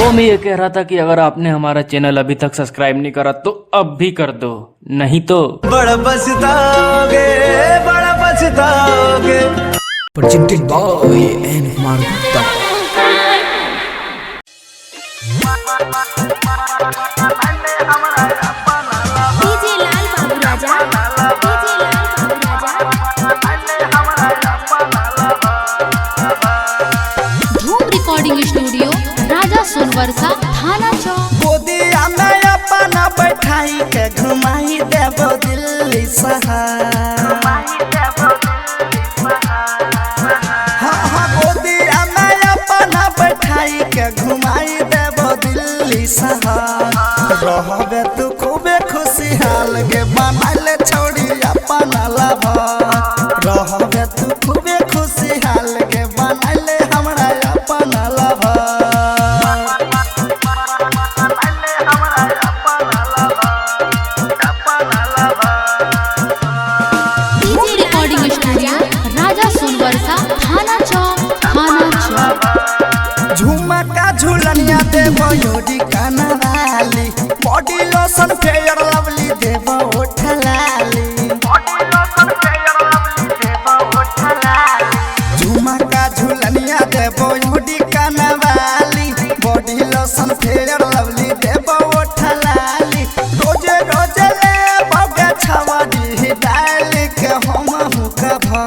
वो मैं ये कह रहा था कि अगर आपने हमारा चैनल अभी तक सब्सक्राइब नहीं करा तो अब भी कर दो, नहीं तो बड़ा पछताओगे, बड़ा पछताओगे। Presented by N Kumar Gupta. DJ Lal Babu Raja, DJ Lal Babu राजा। धूम रिकॉर्डिंग स्टूडियो, राजा सोनवर्षा, थाना चौक। गोदिया में अपना बैठाई के घुमाई देबो दिल्ली शहर। हाँ गोदिया में अपना बैठाई के घुमाई देबो दिल्ली शहर। रहबे तू खूबे खुशहाल के बनाले छोड़ी अपना लभर। रहबे तू खूबे खुशहाल के बनाले हमरा अपना लभर। डीजे रिकॉर्डिंग स्टूडियो, राजा सोनवर्षा, थाना चौक, थाना चौक। झुमका झुलनिया देबो योडी कनवाली। बॉडी लोशन फेयर लवली देबो ओठलाली। झुमका झुलनिया देबो योडी कनवाली। बॉडी लोशन फेयर लवली देबो ओठलाली। रोजे रोजे ले बगे छवाडी डाल के हम हुकभा।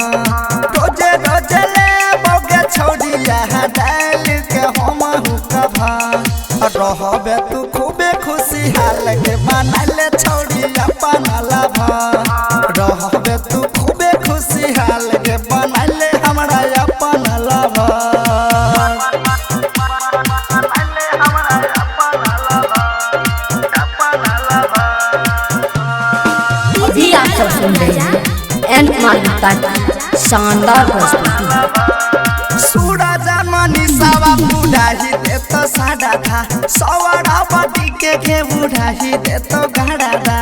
रोजे रोजे ले बगे छौडिया डाल के हम हुकभा। रहबे तू खूबे खुशहाल के बनाले छौड़ी अपना लभा। रहबे तू खूबे खुशहाल के बनाले हमरा अपना लभा। अभी आप सब सुन रहे हैं एन कुमार गुप्ता की शानदार प्रस्तुति। सूरज मनीषावा बुढ़ाही दे तो साड़ा था। सवारा बाटी के बुढ़ाही दे तो गाड़ा था।